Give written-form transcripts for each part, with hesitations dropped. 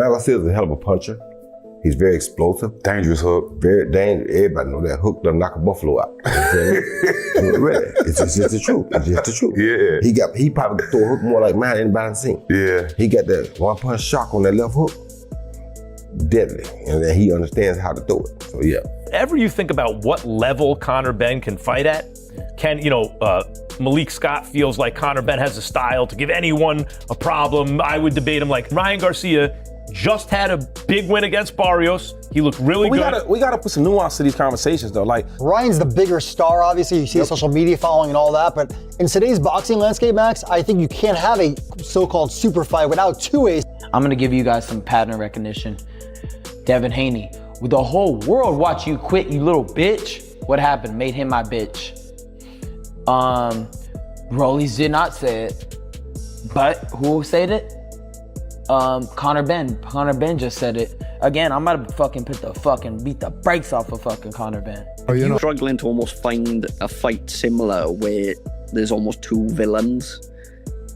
Garcia's a hell of a puncher. He's very explosive, dangerous hook, very dangerous. Everybody know that hook done knock a buffalo out. You know what I'm saying? Really, it's just the truth. It's just the truth. Yeah. He probably throw a hook more like mine than anybody seen. Yeah. He got that one-punch shock on that left hook. Deadly, and then he understands how to throw it. So yeah. Ever you think about what level Conor Benn can fight at? Can, Malik Scott feels like Conor Benn has a style to give anyone a problem. I would debate him like Ryan Garcia just had a big win against Barrios. He looked really good. We gotta put some nuance to these conversations though. Like Ryan's the bigger star, obviously. You see the social media following and all that, but in today's boxing landscape, Max, I think you can't have a so-called super fight without two aces. I'm gonna give you guys some pattern recognition. Devin Haney, with the whole world watch you quit, you little bitch. What happened? Made him my bitch. Rollies did not say it, but who said it? Conor Benn. Conor Benn just said it. Again, I'm about to beat the brakes off of fucking Conor Benn. You're struggling to almost find a fight similar where there's almost two villains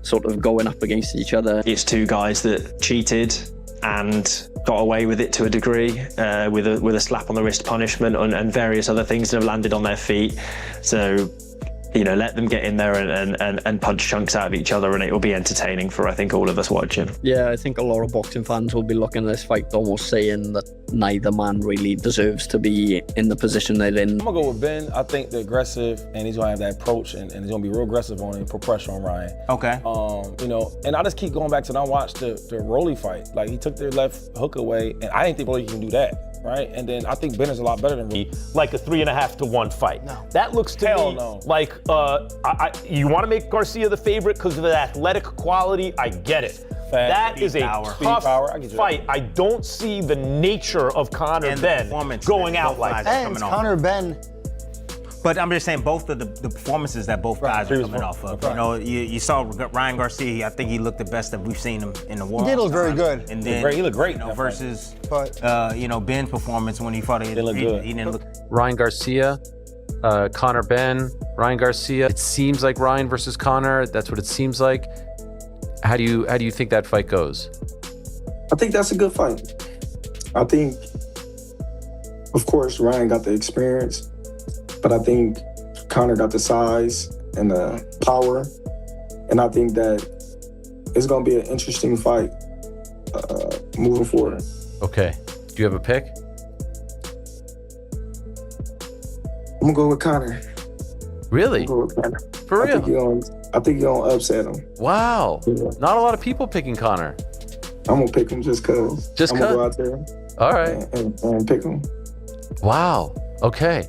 sort of going up against each other. It's two guys that cheated and got away with it to a degree, with a slap on the wrist punishment and various other things that have landed on their feet. So, let them get in there and punch chunks out of each other, and it will be entertaining for, I think, all of us watching. Yeah, I think a lot of boxing fans will be looking at this fight almost saying that neither man really deserves to be in the position they're in. I'm gonna go with Ben. I think they're aggressive, and he's gonna have that approach, and he's gonna be real aggressive on him, put pressure on Ryan. Okay. And I just keep going back to, I watched the Rolly fight. Like, he took their left hook away, and I didn't think Rolly can do that. Right, and then I think Benn is a lot better than me. Like a 3.5 to 1 fight. No. That looks to me like you want to make Garcia the favorite because of the athletic quality. I get it. That is a tough fight. I don't see the nature of Conor Benn going out like that. And Conor Benn. But I'm just saying both of the performances that both guys are coming off of. You saw Ryan Garcia. I think he looked the best that we've seen him in the world. He did look very good. And then he looked great. Versus Benn's performance when he fought. He didn't look. Ryan Garcia, Conor Benn, Ryan Garcia. It seems like Ryan versus Conor. That's what it seems like. How do you think that fight goes? I think that's a good fight. I think, of course, Ryan got the experience. But I think Conor got the size and the power. And I think that it's going to be an interesting fight moving forward. Okay. Do you have a pick? I'm going to go with Conor. Really? Go with Conor. For real? I think you're going to upset him. Wow. Yeah. Not a lot of people picking Conor. I'm going to pick him just because. Just because? I'm going to go out there. All right. And pick him. Wow. Okay.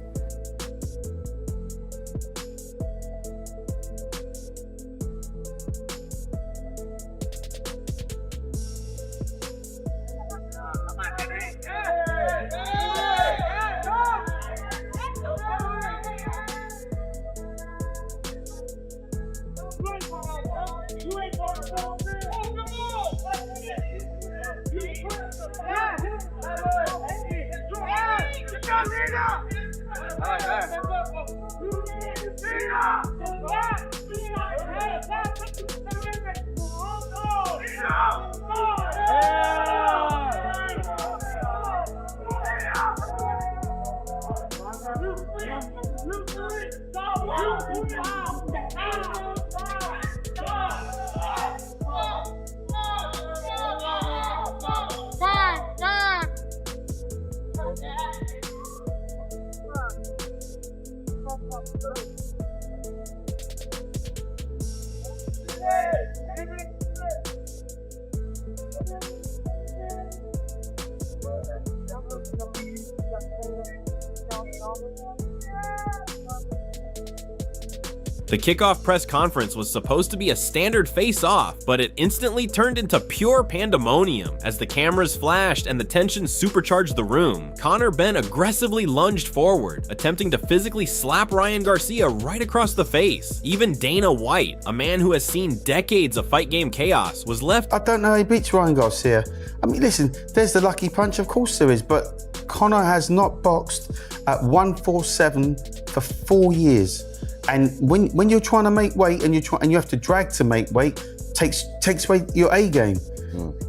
The kickoff press conference was supposed to be a standard face-off, but it instantly turned into pure pandemonium as the cameras flashed and the tension supercharged the room. Conor Benn aggressively lunged forward, attempting to physically slap Ryan Garcia right across the face. Even Dana White, a man who has seen decades of fight game chaos, was left. I don't know how he beats Ryan Garcia. I mean, listen, there's the lucky punch, of course there is, but Conor has not boxed at 147 for 4 years. And when you're trying to make weight and you have to drag to make weight, takes away your A game.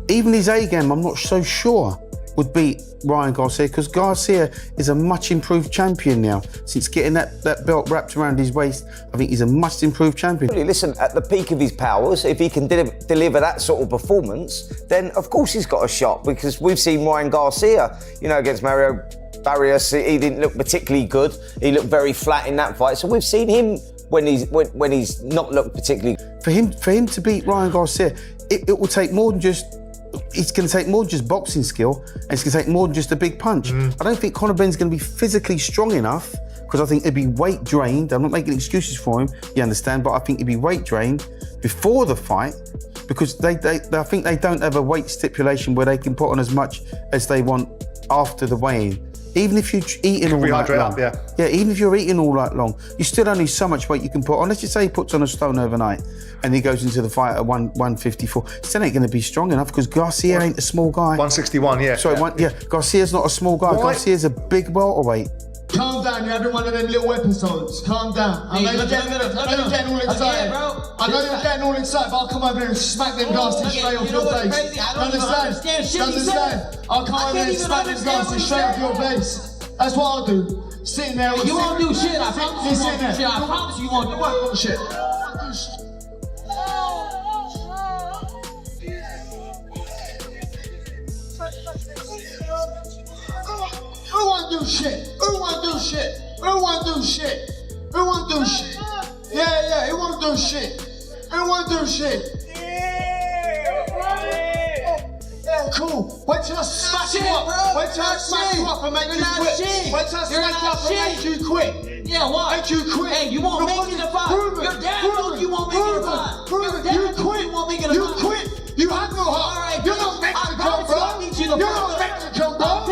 Even his A game, I'm not so sure would beat Ryan Garcia, because Garcia is a much improved champion now. Since getting that belt wrapped around his waist, I think he's a much improved champion. Listen, at the peak of his powers, if he can deliver that sort of performance, then of course he's got a shot, because we've seen Ryan Garcia, against Mario Barrios, he didn't look particularly good. He looked very flat in that fight. So we've seen him when he's not looked particularly. For him to beat Ryan Garcia, it will take more than just. It's going to take more than just boxing skill, and it's going to take more than just a big punch. I don't think Conor Benn's going to be physically strong enough, because I think it'd be weight drained. I'm not making excuses for him, you understand, but I think he'd be weight drained before the fight, because I think they don't have a weight stipulation where they can put on as much as they want after the weigh-in. Even if you're eating all night long, even if you're eating all night long, you still only so much weight you can put on. Let's just say he puts on a stone overnight and he goes into the fight at 154. Still ain't going to be strong enough, because Garcia ain't a small guy. 161, yeah. Sorry, Garcia's not a small guy. Garcia's a big welterweight. Calm down, you're having one of them little episodes. Calm down. I know you're getting all excited. I know you're getting all excited, but I'll come over here and smack them Garcia straight off your face. Understand? I'll come over here and smack them Garcia straight off your face. That's what I'll do. Sitting there. You won't do shit. I promise you won't do shit. I promise you won't do shit. Who won't do shit? Who won't do shit? Who won't do shit? Who won't do shit? Yeah, who won't do shit? Who won't do shit? Yeah, cool. Wait till I smash you up. Wait till I smash you up and make you quit. Wait till I smash you up and make you quit. Yeah, why? Make you quit. Hey, you won't make it a fight. Your dad knows you won't make it a fight. You quit. You quit. You have no heart. Right, you're not Mexican, bro. You're not Mexican, bro.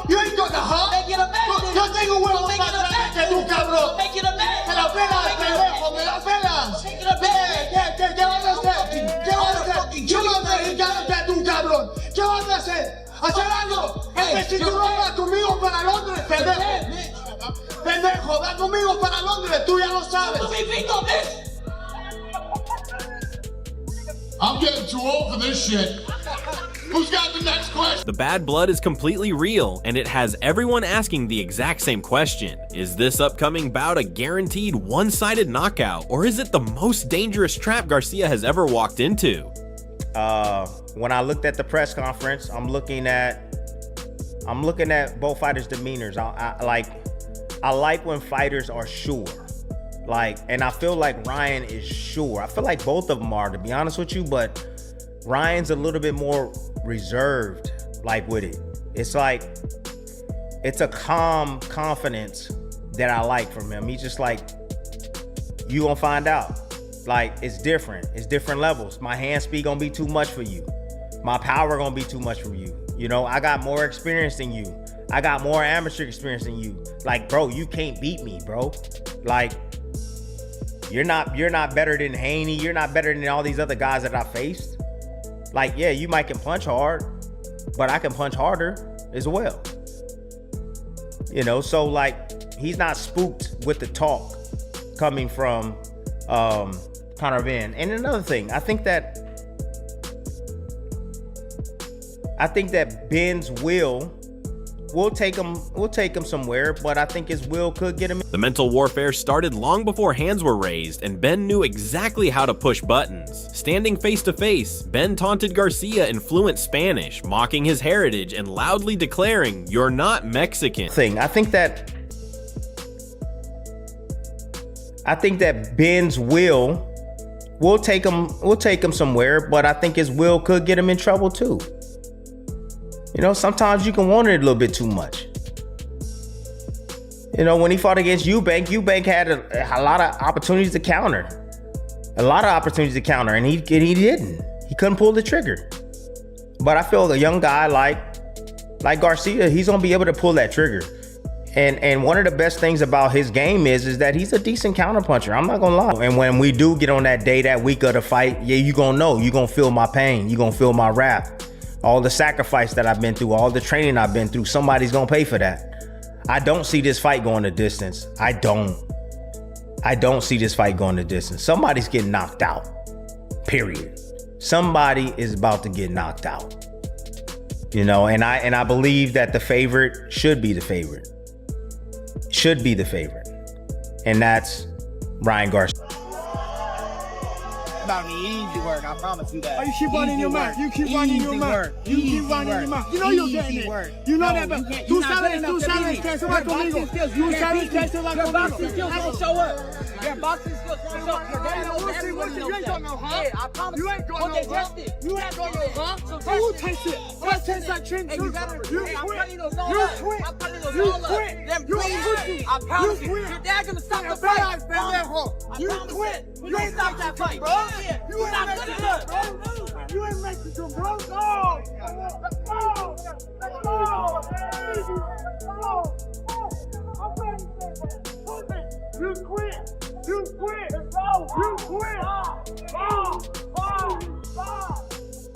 You ain't got the heart. Make it a match. Yo tengo huevos más grandes que tú, cabrón. Make it a match. Me la pelas, pendejo, me la pelas. Make it a match. ¿Qué vas a hacer? ¿Qué vas a hacer? Yo no soy mexicano que tú, cabrón. ¿Qué vas a hacer? ¿Hacer algo? Es que si tú no vas conmigo para Londres, pendejo. Pendejo, va conmigo para Londres, tú ya lo sabes. I'm getting too old for this shit. Who's got the next question? The bad blood is completely real, and it has everyone asking the exact same question. Is this upcoming bout a guaranteed one-sided knockout, or is it the most dangerous trap Garcia has ever walked into? When I looked at the press conference, I'm looking at both fighters' demeanors. I like when fighters are sure. And I feel like Ryan is sure. I feel like both of them are, to be honest with you, but Ryan's a little bit more reserved, with it. It's a calm confidence that I like from him. He's just you gonna find out. It's different. It's different levels. My hand speed gonna be too much for you. My power gonna be too much for you. I got more experience than you. I got more amateur experience than you. Bro, you can't beat me, bro. You're not better than Haney. You're not better than all these other guys that I faced. Yeah, you might can punch hard, but I can punch harder as well. So he's not spooked with the talk coming from Conor Benn. And another thing, I think that Benn's will take him somewhere, but I think his will could get him. The mental warfare started long before hands were raised, and Benn knew exactly how to push buttons. Standing face to face, Benn taunted Garcia in fluent Spanish, mocking his heritage and loudly declaring, "You're not Mexican." I think that Benn's will take him somewhere, but I think his will could get him in trouble too. Sometimes you can want it a little bit too much. When he fought against Eubank had a lot of opportunities to counter. And he didn't. He couldn't pull the trigger. But I feel a young guy like Garcia, he's gonna be able to pull that trigger. And one of the best things about his game is that he's a decent counterpuncher. I'm not gonna lie. And when we do get on that day, that week of the fight, yeah, you gonna know. You gonna feel my pain. You gonna feel my wrath. All the sacrifice that I've been through, all the training I've been through, somebody's gonna pay for that. I don't see this fight going the distance. I don't see this fight going the distance. Somebody's getting knocked out, period. somebody is about to get knocked out. You know, and I believe that the favorite should be the favorite. Should be the favorite. And that's Ryan Garcia. About the easy work, I promise you that. Oh, you keep running your mouth. You keep running your mouth. You keep running your mouth. You know you're getting it. You know that, but tú sabes que eso va conmigo. Tú sabes que eso va conmigo. Your boxing skills don't show up. Your boxing skills don't show up. You ain't got no huh? Yeah, I promise you ain't got no huh? You ain't got no huh? So who takes it? Let's take that chin too. You quit. You quit. I promise you. Your dad gonna stop the fight. You quit. You ain't stop that fight, bro. You ain't making it, bro. You ain't making it, bro. No. Let's go. Let's go. You quit. You quit. You quit.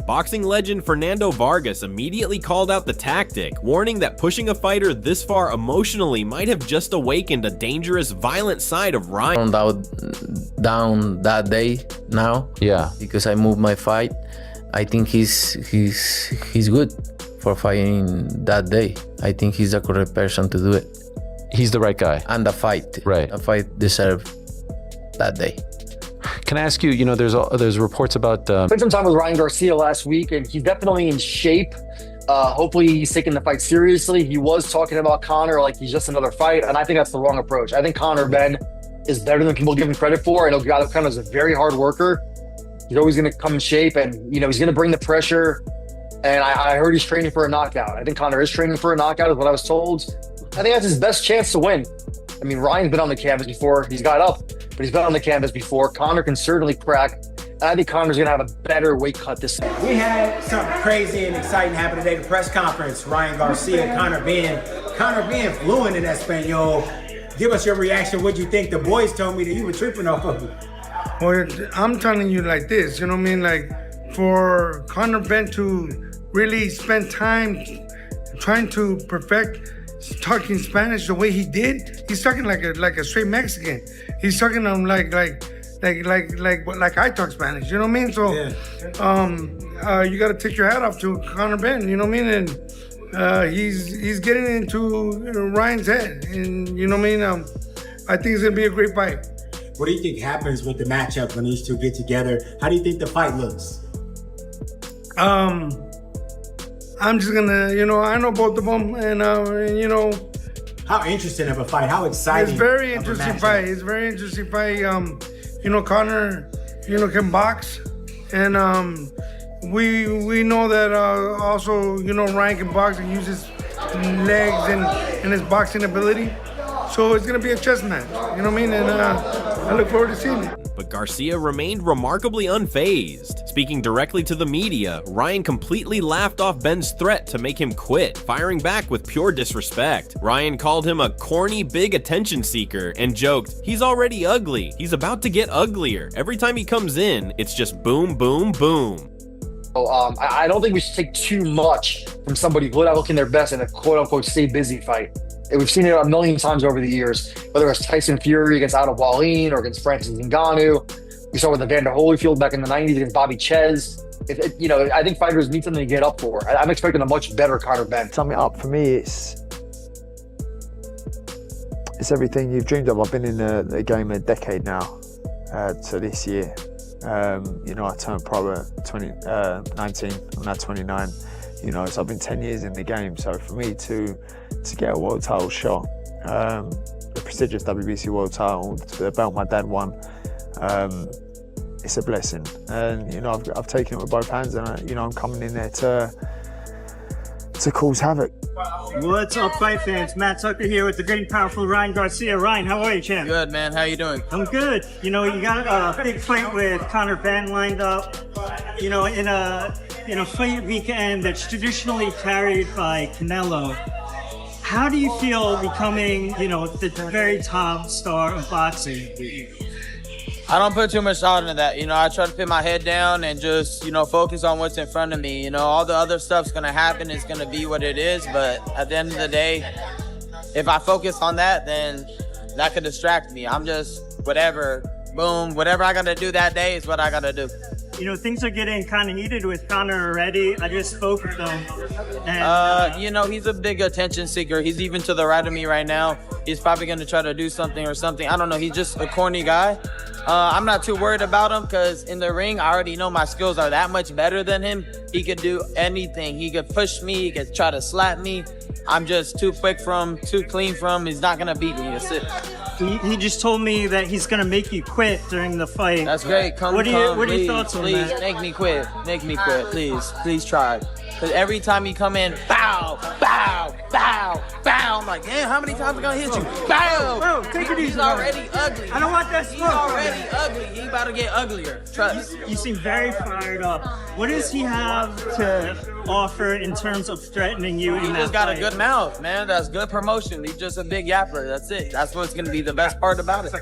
Boxing legend Fernando Vargas immediately called out the tactic, warning that pushing a fighter this far emotionally might have just awakened a dangerous, violent side of Ryan. Down that day now. Yeah. Because I moved my fight. I think he's good for fighting that day. I think he's the correct person to do it. He's the right guy. And the fight. Right. The fight deserved that day. Can I ask you, you know, there's reports about... Spent some time with Ryan Garcia last week, and he's definitely in shape. Hopefully he's taking the fight seriously. He was talking about Conor like he's just another fight, and I think that's the wrong approach. I think Conor Benn is better than people give him credit for. I know Conor is a very hard worker. He's always going to come in shape, and, you know, he's going to bring the pressure. And I heard he's training for a knockout. I think Conor is training for a knockout is what I was told. I think that's his best chance to win. I mean, Ryan's been on the canvas before. He's got up, but he's been on the canvas before. Conor can certainly crack. And I think Conor's going to have a better weight cut this time. We had something crazy and exciting happen today at the press conference. Ryan Garcia, Conor Benn. Conor Benn fluent in Espanol. Give us your reaction. What'd you think? The boys told me that you were tripping off of it. Well, I'm telling you like this, you know what I mean? Like, for Conor Benn to really spend time trying to perfect talking Spanish the way he did, he's talking like a straight Mexican. He's talking like I talk Spanish, you know what I mean? So, you got to take your hat off to Conor Benn, you know what I mean? And he's getting into Ryan's head, and you know what I mean? I think it's gonna be a great fight. What do you think happens with the matchup when these two get together? How do you think the fight looks? I'm just gonna, you know, I know both of them, and you know. How interesting of a fight, how exciting. It's very interesting fight, it's a very interesting fight. You know, Conor, you know, can box, and we know that also, you know, Ryan can box and use his legs and his boxing ability. So it's gonna be a chess match, you know what I mean? And I look forward to seeing it. But Garcia remained remarkably unfazed. Speaking directly to the media, Ryan completely laughed off Benn's threat to make him quit, firing back with pure disrespect. Ryan called him a corny, big attention seeker and joked, "He's already ugly. He's about to get uglier. Every time he comes in, it's just boom, boom, boom." I don't think we should take too much from somebody who out looking their best in a quote-unquote stay busy fight. We've seen it a million times over the years, whether it's Tyson Fury against Otto Wallin or against Francis Ngannou. We saw it with Evander Holyfield back in the 90s against Bobby Ches. You know, I think fighters need something to get up for. I'm expecting a much better Conor Benn. Sum it up, for me, it's everything you've dreamed of. I've been in the game a decade now, so this year. You know, I turned pro at 19, I'm now 29. You know, so I've been 10 years in the game. So for me to get a world title shot, the prestigious WBC world title, the belt my dad won, it's a blessing. And you know, I've taken it with both hands, and you know, I'm coming in there to cause havoc. What's up, fight fans? Matt Tucker here with the great and powerful Ryan Garcia. Ryan, how are you, champ? Good, man. How you doing? I'm good. You know, you got a big fight with Conor Benn lined up. You know, in a fight weekend that's traditionally carried by Canelo. How do you feel becoming, you know, the very top star of boxing? I don't put too much thought into that. You know, I try to put my head down and just, you know, focus on what's in front of me. You know, all the other stuff's gonna happen. It's gonna be what it is. But at the end of the day, if I focus on that, then that could distract me. I'm just whatever, boom, whatever I gotta do that day is what I gotta do. things are getting kind of heated with Conor already. I just spoke with him. And, he's a big attention seeker. He's even to the right of me right now. He's probably going to try to do something or something. I don't know. He's just a corny guy. I'm not too worried about him because in the ring, I already know my skills are that much better than him. He could do anything. He could push me. He could try to slap me. I'm just too quick from, too clean from. He's not going to beat me. That's it. He just told me that he's going to make you quit during the fight. That's great. What are your thoughts on that? Please, make me quit. Make me quit. Please try. Because every time you come in, bow, bow, bow, bow. I'm like, damn, how many times am I going to hit you? Bow. Bro, take it easy. He's already ugly. I don't want that He's smoke. already ugly. He about to get uglier. Trust. You seem very fired up. What does he have to offer in terms of threatening you in He that just got a fight? good mouth, man. That's good promotion. He's just a big yapper. That's it. That's what's going to be the best part about it.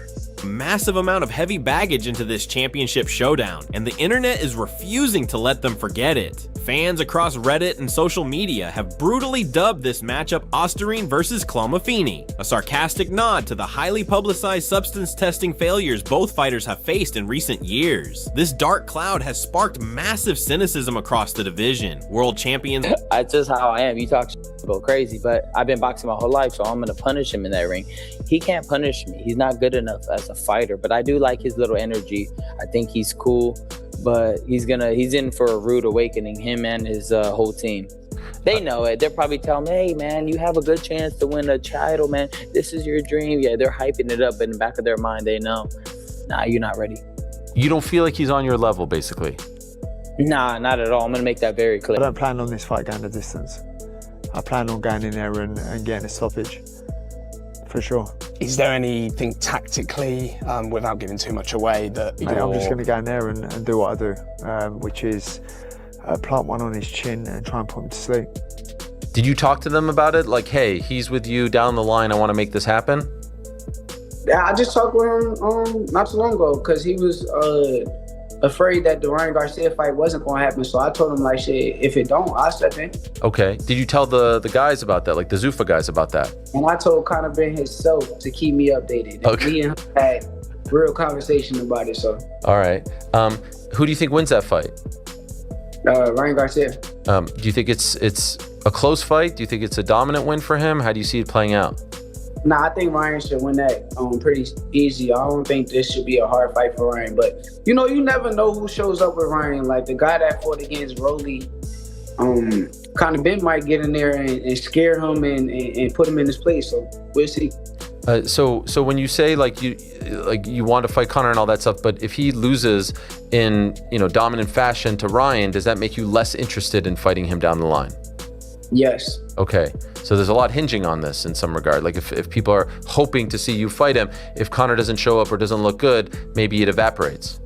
Massive amount of heavy baggage into this championship showdown, and the internet is refusing to let them forget it. Fans across Reddit and social media have brutally dubbed this matchup Osterine versus Clomafini, a sarcastic nod to the highly publicized substance testing failures both fighters have faced in recent years. This dark cloud has sparked massive cynicism across the division. World champions. That's just how I am. You talk go crazy, but I've been boxing my whole life, so I'm gonna punish him in that ring. He can't punish me. He's not good enough as a fighter, but I do like his little energy. I think he's cool, but he's in for a rude awakening, him and his whole team. They know it. They're probably telling me, hey man, you have a good chance to win a title, man. This is your dream. Yeah, they're hyping it up, but in the back of their mind, they know, nah, you're not ready. You don't feel like he's on your level, basically? Nah, not at all. I'm gonna make that very clear. I don't plan on this fight going the distance. I plan on going in there and getting a stoppage, for sure. Is there anything tactically, without giving too much away, that Mate, I'm just going to go in there and do what I do, which is plant one on his chin and try and put him to sleep. Did you talk to them about it? Like, hey, he's with you down the line. I want to make this happen? Yeah, I just talked with him not too long ago because he was afraid that the Ryan Garcia fight wasn't going to happen. So I told him, like, shit, if it don't, I'll step in. Okay. Did you tell the guys about that, like the Zuffa guys about that? And I told Conor Benn himself to keep me updated. And Okay. me and him had real conversation about it. So All right. Who do you think wins that fight? Ryan Garcia. Do you think it's a close fight? Do you think it's a dominant win for him? How do you see it playing out? Nah, I think Ryan should win that pretty easy. I don't think this should be a hard fight for Ryan. But, you never know who shows up with Ryan. Like, the guy that fought against Rolly, Conor Benn might get in there and scare him and put him in his place. So, we'll see. So when you say you want to fight Conor and all that stuff, but if he loses in dominant fashion to Ryan, does that make you less interested in fighting him down the line? Yes. Okay, so there's a lot hinging on this in some regard. Like if people are hoping to see you fight him, if Conor doesn't show up or doesn't look good, maybe it evaporates.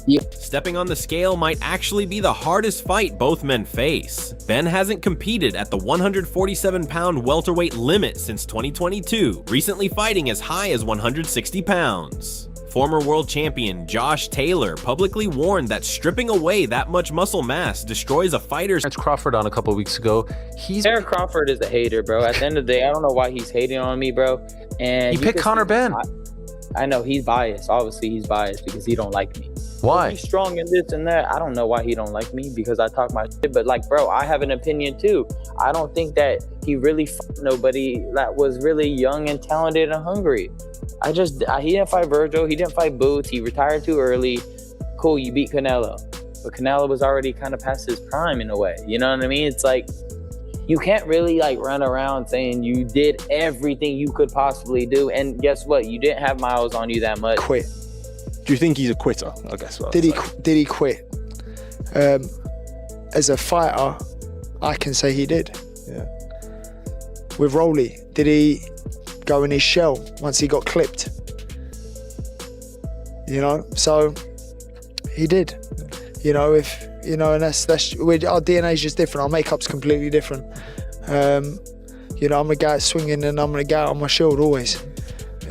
Yeah. Stepping on the scale might actually be the hardest fight both men face. Benn hasn't competed at the 147-pound welterweight limit since 2022, recently fighting as high as 160 pounds. Former world champion Josh Taylor publicly warned that stripping away that much muscle mass destroys a fighter's... Crawford on a couple weeks ago. Eric Crawford is a hater, bro. At the end of the day, I don't know why he's hating on me, bro. And He picked Conor Benn. I know he's biased. Obviously, he's biased because he don't like me. Why? He's strong in this and that. I don't know why he don't like me because I talk my shit. But like, bro, I have an opinion too. I don't think that he really fought nobody that was really young and talented and hungry. He didn't fight Virgil. He didn't fight Boots. He retired too early. Cool, you beat Canelo. But Canelo was already kind of past his prime in a way. You know what I mean? It's like, you can't really like run around saying you did everything you could possibly do. And guess what? You didn't have miles on you that much. Quit. Do you think he's a quitter? I guess. Did he quit? As a fighter, I can say he did. Yeah. With Rolly, did he go in his shell once he got clipped? So he did. And that's our DNA is just different. Our makeup's completely different. I'm gonna go out swinging and I'm gonna go out on my shield always.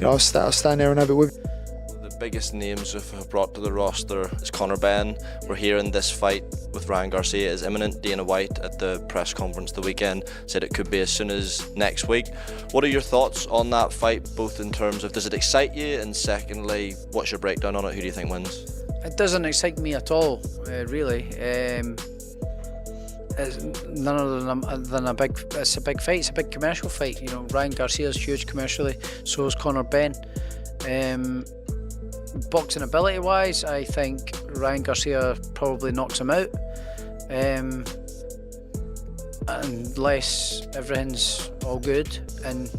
I'll stand there and have it with. The biggest names we've brought to the roster is Conor Benn. We're hearing this fight with Ryan Garcia is imminent. Dana White at the press conference the weekend said it could be as soon as next week. What are your thoughts on that fight, both in terms of does it excite you, and secondly, what's your breakdown on it? Who do you think wins? It doesn't excite me at all, really. It's none other than a big. It's a big fight. It's a big commercial fight. You know, Ryan Garcia's huge commercially. So is Conor Benn. Boxing ability wise, I think Ryan Garcia probably knocks him out. Unless everything's all good and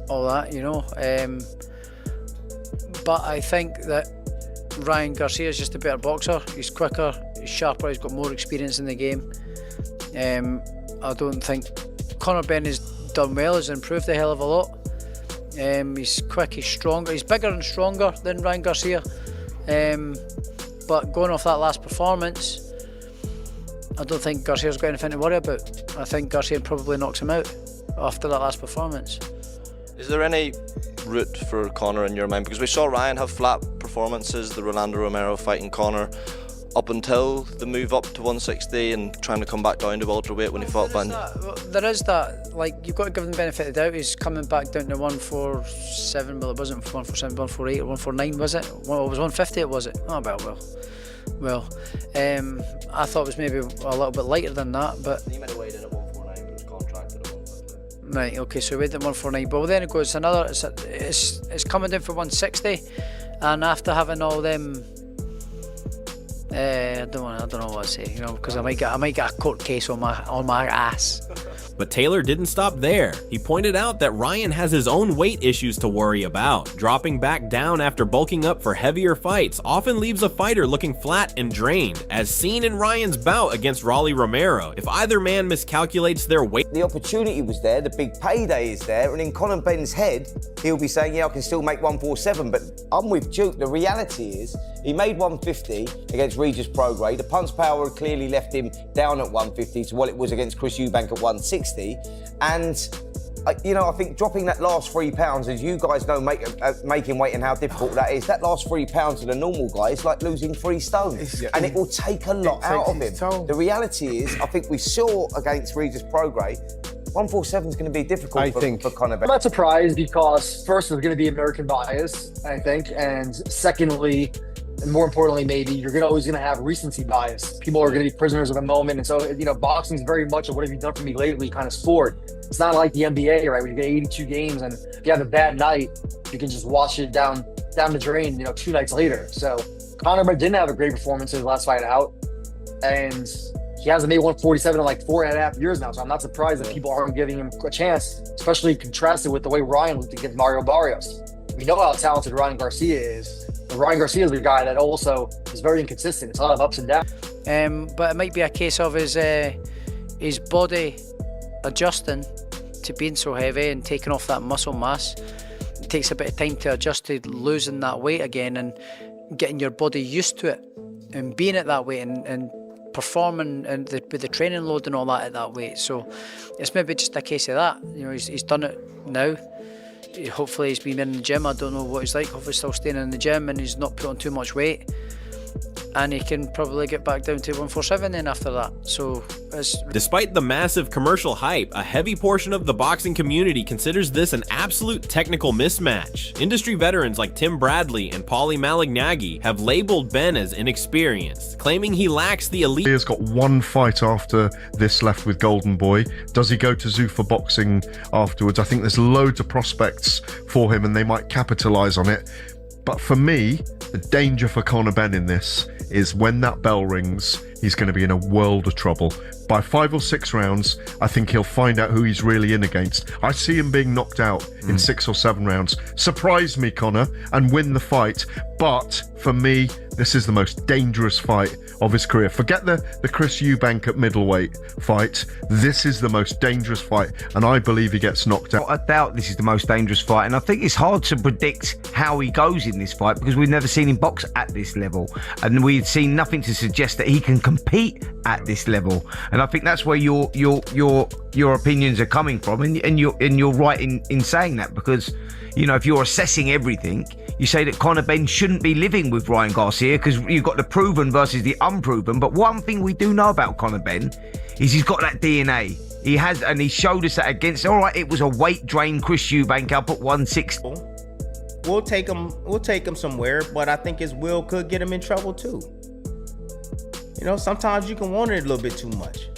all that, you know. But I think that Ryan Garcia is just a better boxer. He's quicker, he's sharper, he's got more experience in the game. I don't think Conor Benn has done well, has improved a hell of a lot. He's quick, he's stronger, he's bigger and stronger than Ryan Garcia. But going off that last performance, I don't think Garcia's got anything to worry about. I think Garcia probably knocks him out after that last performance. Is there any route for Conor in your mind? Because we saw Ryan have flat performances, the Rolando Romero fighting Conor, up until the move up to 160 and trying to come back down to welterweight when he fought Benn. There is that, like, you've got to give him the benefit of the doubt. He's coming back down to 147, well, it wasn't 147, 148 or 149, was it? Well, it was 150, was it? Oh, well, I thought it was maybe a little bit lighter than that, but... He might have weighed in at 149, but was contracted at 150. Right, okay, so he weighed at 149, but then it goes another, it's coming down for 160, and after having all them... I don't know what to say, you know, because I might get a court case on my ass. But Taylor didn't stop there. He pointed out that Ryan has his own weight issues to worry about. Dropping back down after bulking up for heavier fights often leaves a fighter looking flat and drained, as seen in Ryan's bout against Rolly Romero. If either man miscalculates their weight... The opportunity was there, the big payday is there, and in Conor Benn's head, he'll be saying, yeah, I can still make 147, but I'm with Duke. The reality is, he made 150 against Regis Prograis. The punch power had clearly left him down at 150 to what it was against Chris Eubank at 160. And, you know, I think dropping that last 3 pounds, as you guys know, making weight and how difficult that is, that last 3 pounds to the normal guy is like losing 3 stones. And it will take a lot out of him. The reality is, I think we saw against Regis Prograis, 147 is going to be difficult for Conor Benn. I'm not surprised because, first, there's going to be American bias, I think, and secondly, and more importantly, maybe, you're always going to have recency bias. People are going to be prisoners of the moment. And so, you know, boxing is very much a what have you done for me lately kind of sport. It's not like the NBA, right, where you get 82 games and if you have a bad night, you can just wash it down the drain, you know, 2 nights later. So Conor didn't have a great performance in his last fight out. And he hasn't made 147 in like 4.5 years now. So I'm not surprised that people aren't giving him a chance, especially contrasted with the way Ryan looked against Mario Barrios. We know how talented Ryan Garcia is. But Ryan Garcia is the guy that also is very inconsistent. It's a lot of ups and downs. But it might be a case of his body adjusting to being so heavy and taking off that muscle mass. It takes a bit of time to adjust to losing that weight again and getting your body used to it and being at that weight and performing and with the training load and all that at that weight. So it's maybe just a case of that. You know, he's done it now. Hopefully he's been in the gym. I don't know what he's like. Hopefully he's still staying in the gym and he's not put on too much weight. And he can probably get back down to 147 then after that. So despite the massive commercial hype, a heavy portion of the boxing community considers this an absolute technical mismatch. Industry veterans like Tim Bradley and Paulie Malignaggi have labeled Benn as inexperienced, claiming he lacks the elite. He has got 1 fight after this left with Golden Boy. Does he go to Zuffa Boxing afterwards? I think there's loads of prospects for him and they might capitalise on it. But for me, the danger for Conor Benn in this is when that bell rings, he's going to be in a world of trouble. By 5 or 6 rounds, I think he'll find out who he's really in against. I see him being knocked out in 6 or 7 rounds. Surprise me, Conor, and win the fight. But for me, this is the most dangerous fight of his career. Forget the Chris Eubank at middleweight fight. This is the most dangerous fight, and I believe he gets knocked out. I doubt this is the most dangerous fight, and I think it's hard to predict how he goes in this fight because we've never seen him box at this level, and we've seen nothing to suggest that he can compete at this level. And I think that's where your opinions are coming from, and you're right in saying that because, you know, if you're assessing everything, you say that Conor Benn shouldn't be living with Ryan Garcia because you've got the proven versus the unproven. But one thing we do know about Conor Benn is he's got that DNA. He has, and he showed us that against, all right, it was a weight drain Chris Eubank up at 160. will take him somewhere, but I think his will could get him in trouble too. You know, sometimes you can want it a little bit too much.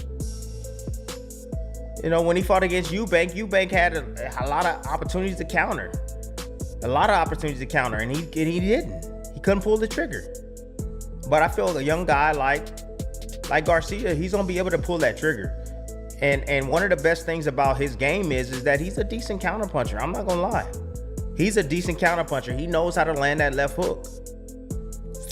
You know, when he fought against Eubank had a lot of opportunities to counter. And he didn't. He couldn't pull the trigger. But I feel a young guy like Garcia, he's gonna be able to pull that trigger. And one of the best things about his game is that he's a decent counterpuncher. I'm not gonna lie. He's a decent counterpuncher. He knows how to land that left hook.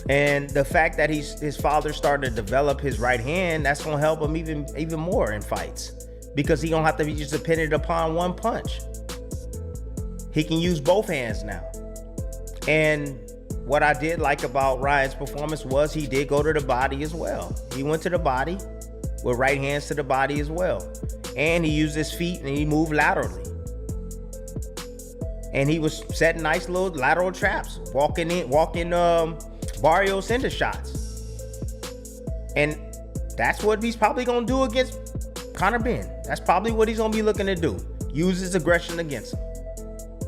And the fact that his father started to develop his right hand, that's gonna help him even more in fights. Because he don't have to be just dependent upon one punch. He can use both hands now. And what I did like about Ryan's performance was he did go to the body as well. He went to the body with right hands to the body as well. And he used his feet and he moved laterally. And he was setting nice little lateral traps, walking Barrios into shots. And that's what he's probably gonna do against Conor Benn. That's probably what he's gonna be looking to do. Use his aggression against him.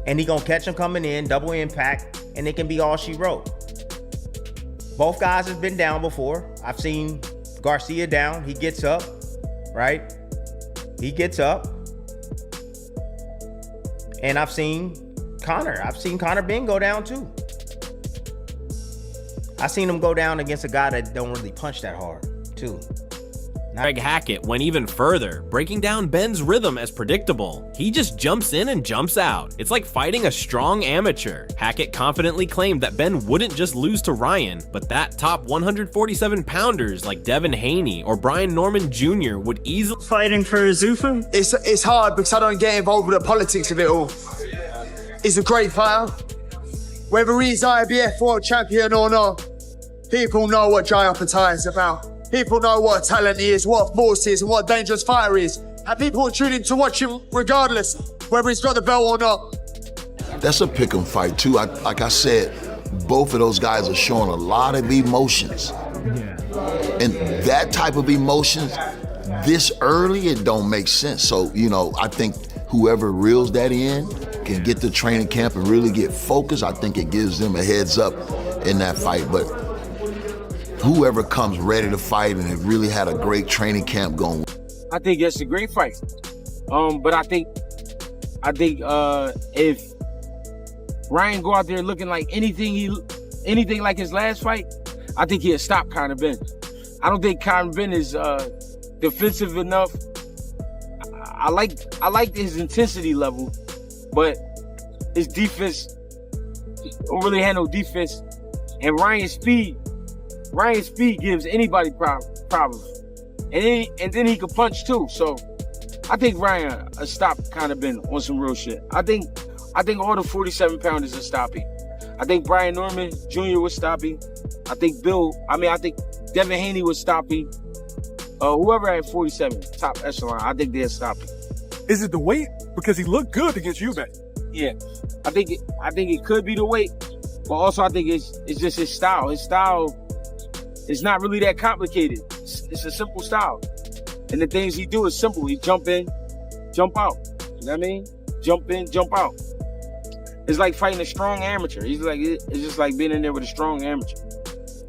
And he gonna catch him coming in, double impact, and it can be all she wrote. Both guys have been down before. I've seen Garcia down, he gets up, right? He gets up. And I've seen Conor Benn go down too. I seen him go down against a guy that don't really punch that hard too. Greg Hackett went even further, breaking down Benn's rhythm as predictable. He just jumps in and jumps out. It's like fighting a strong amateur. Hackett confidently claimed that Benn wouldn't just lose to Ryan, but that top 147 pounders like Devin Haney or Brian Norman Jr. would easily— Fighting for Zuffa? It's hard because I don't get involved with the politics of it all. He's a great fighter. Whether he's IBF world champion or not, people know what Jai Opetaia is about. People know what talent he is, what force he is, and what a dangerous fighter he is. And people are tuning to watch him regardless, whether he's got the belt or not. That's a pick 'em fight too. Like I said, both of those guys are showing a lot of emotions. And that type of emotions, this early, it don't make sense. So, you know, I think whoever reels that in can get to training camp and really get focused. I think it gives them a heads up in that fight. But whoever comes ready to fight and have really had a great training camp going. I think it's a great fight. But I think if Ryan go out there looking like anything like his last fight, I think he'll stop Conor Benn. I don't think Conor Benn is defensive enough. I like his intensity level, but his defense don't really handle defense. And Ryan's speed gives anybody problems. And then he can punch too. So I think Ryan stopped Conor Benn on some real shit. I think all the 47 pounders are stopping. I think Brian Norman Jr. was stopping. I think Devin Haney was stopping. Whoever had 47, top echelon, I think they're stopping. Is it the weight? Because he looked good against Eubank. Yeah, I think it could be the weight, but also I think it's just his style. His style is not really that complicated. It's a simple style, and the things he do is simple. He jump in, jump out. You know what I mean? Jump in, jump out. It's like fighting a strong amateur. It's just like being in there with a strong amateur.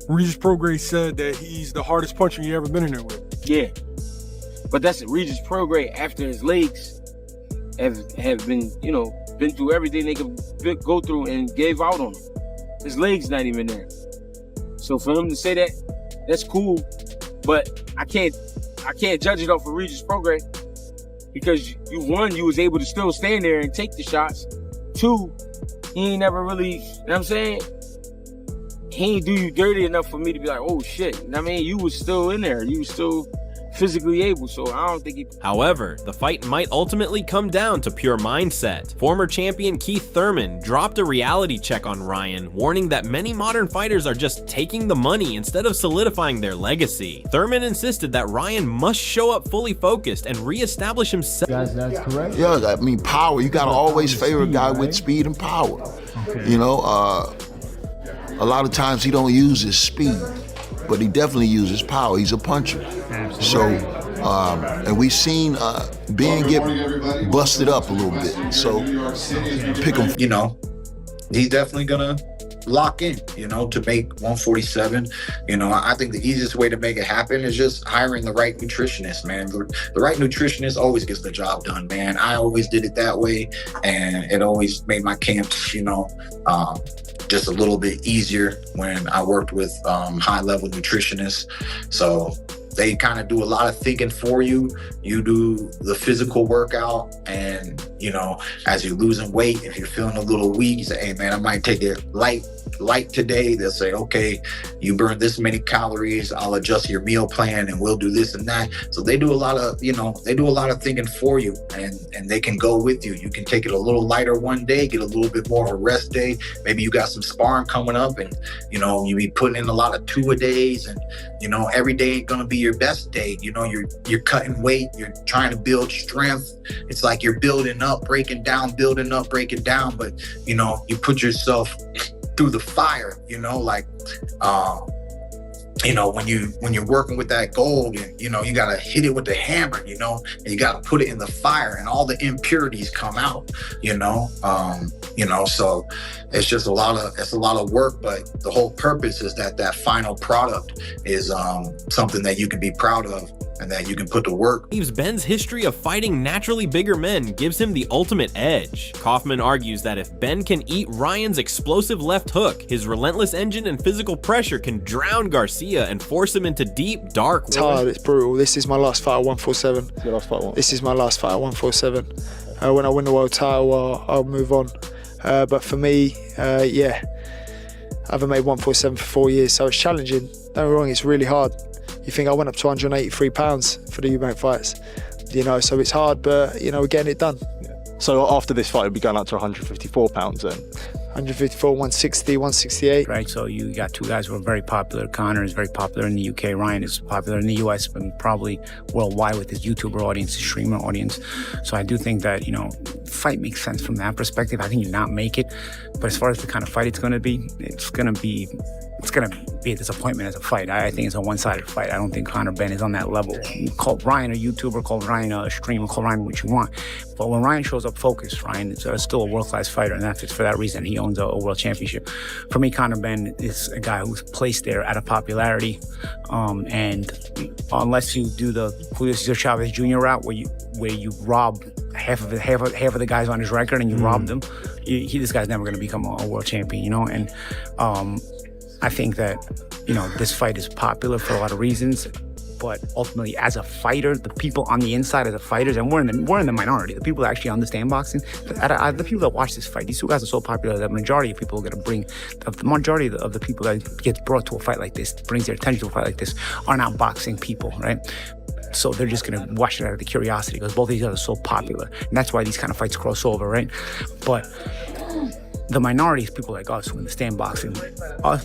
Regis Prograis said that he's the hardest puncher you ever been in there with. Yeah, but that's Regis Prograis after his legs have been, been through everything they could go through and gave out on him. His legs not even there. So for him to say that, that's cool, but I can't judge it off of Regis Prograis because you was able to still stand there and take the shots. Two, he ain't never really, you know what I'm saying? He ain't do you dirty enough for me to be like, oh shit. You know what I mean? You was still in there. You was still physically able, so I don't think he... However, the fight might ultimately come down to pure mindset. Former champion Keith Thurman dropped a reality check on Ryan, warning that many modern fighters are just taking the money instead of solidifying their legacy. Thurman insisted that Ryan must show up fully focused and reestablish himself. Guys, that's correct. Yeah, I mean, power. You gotta always favor a guy with speed and power. Okay. You know, a lot of times he don't use his speed, but he definitely uses power. He's a puncher. Absolutely. So, and we've seen Benn get busted up a little bit. So, pick him. You know, he's definitely gonna lock in, to make 147. I think the easiest way to make it happen is just hiring the right nutritionist, man. The right nutritionist always gets the job done, man. I always did it that way, and it always made my camps, just a little bit easier when I worked with high-level nutritionists. So they kind of do a lot of thinking for you. You do the physical workout, and as you're losing weight, if you're feeling a little weak, you say, hey man, I might take it light today. They'll say, okay, you burn this many calories, I'll adjust your meal plan and we'll do this and that. So they do a lot of thinking for you, and they can go with you. You can take it a little lighter one day, get a little bit more of a rest day. Maybe you got some sparring coming up, and you be putting in a lot of 2-a-days, and every day ain't gonna be your best day. You're cutting weight, you're trying to build strength. It's like you're building up, breaking down, building up, breaking down, but you put yourself through the fire, when you're working with that gold, and you gotta hit it with the hammer, and you gotta put it in the fire, and all the impurities come out, so it's just a lot of work, but the whole purpose is that final product is something that you can be proud of and that you can put to work. Benn's history of fighting naturally bigger men gives him the ultimate edge. Kaufman argues that if Benn can eat Ryan's explosive left hook, his relentless engine and physical pressure can drown Garcia and force him into deep, dark It's hard, it's brutal. This is my last fight at 147. Your last fight what? This is my last fight at 147. When I win the world title, I'll move on. But for me, I haven't made 147 for 4 years, so it's challenging. Don't get me wrong, it's really hard. You think I went up to 183 pounds for the Eubank fights, so it's hard, but we're getting it done. So after this fight, we'll be going up to 154 pounds then? 154, 160, 168. Right, so you got two guys who are very popular. Conor is very popular in the UK. Ryan is popular in the US, and probably worldwide with his YouTuber audience, his streamer audience. So I do think that, fight makes sense from that perspective. I think you not make it, but as far as the kind of fight it's going to be a disappointment as a fight. I think it's a one-sided fight. I don't think Conor Benn is on that level. You call Ryan a YouTuber, call Ryan a streamer, call Ryan what you want. But when Ryan shows up focused, Ryan is still a world-class fighter, and that's for that reason he owns a world championship. For me, Conor Benn is a guy who's placed there out of popularity, and unless you do the Julio Cesar Chavez Jr. route, where you rob half of the guys on his record and you rob them, this guy's never going to become a world champion, and I think that, this fight is popular for a lot of reasons, but ultimately as a fighter, the people on the inside as the fighters, and we're in the minority, the people that actually understand boxing, the people that watch this fight, these two guys are so popular that the majority of people are going to bring, the majority of the people that get brought to a fight like this, brings their attention to a fight like this, are not boxing people, right? So they're just going to watch it out of the curiosity because both of these guys are so popular. And that's why these kind of fights cross over, right? But the minority is people like us who understand boxing.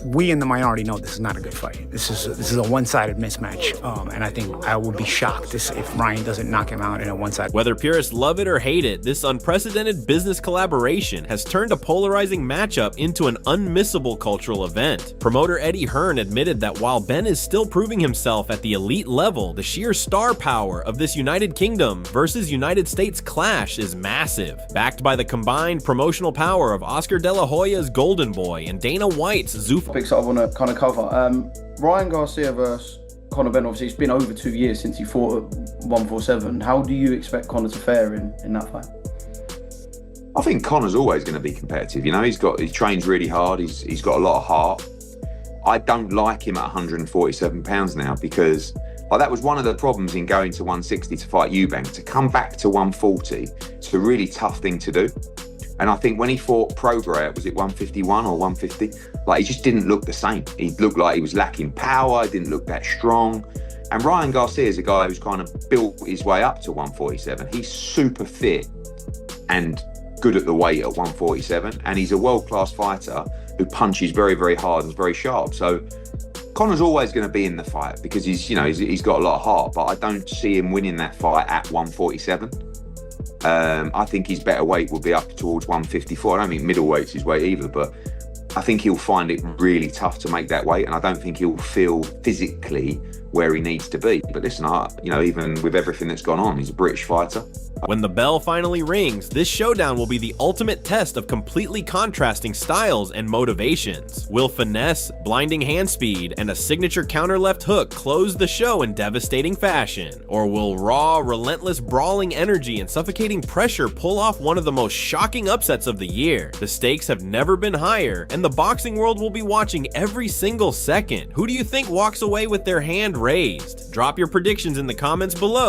We in the minority know this is not a good fight. This is a one-sided mismatch, and I think I would be shocked if Ryan doesn't knock him out in a one-sided. Whether purists love it or hate it, this unprecedented business collaboration has turned a polarizing matchup into an unmissable cultural event. Promoter Eddie Hearn admitted that while Benn is still proving himself at the elite level, the sheer star power of this United Kingdom versus United States clash is massive. Backed by the combined promotional power of Oscar De La Hoya's Golden Boy and Dana White's Zuffa. Topics I want to kind of cover. Ryan Garcia versus Conor Benn, obviously it's been over 2 years since he fought at 147. How do you expect Conor to fare in that fight? I think Conor's always going to be competitive. He trains really hard. He's got a lot of heart. I don't like him at 147 pounds now because that was one of the problems in going to 160 to fight Eubank. To come back to 140, it's a really tough thing to do. And I think when he fought Prograis, was it 151 or 150? He just didn't look the same. He looked like he was lacking power, didn't look that strong. And Ryan Garcia is a guy who's kind of built his way up to 147. He's super fit and good at the weight at 147. And he's a world-class fighter who punches very, very hard and is very sharp. So Conor's always going to be in the fight because he's got a lot of heart, but I don't see him winning that fight at 147. I think his better weight will be up towards 154. I don't think middleweight's his weight either, but I think he'll find it really tough to make that weight, and I don't think he'll feel physically where he needs to be. But listen, even with everything that's gone on, he's a British fighter. When the bell finally rings, this showdown will be the ultimate test of completely contrasting styles and motivations. Will finesse, blinding hand speed, and a signature counter left hook close the show in devastating fashion? Or will raw, relentless brawling energy and suffocating pressure pull off one of the most shocking upsets of the year? The stakes have never been higher, and the boxing world will be watching every single second. Who do you think walks away with their hand raised? Drop your predictions in the comments below.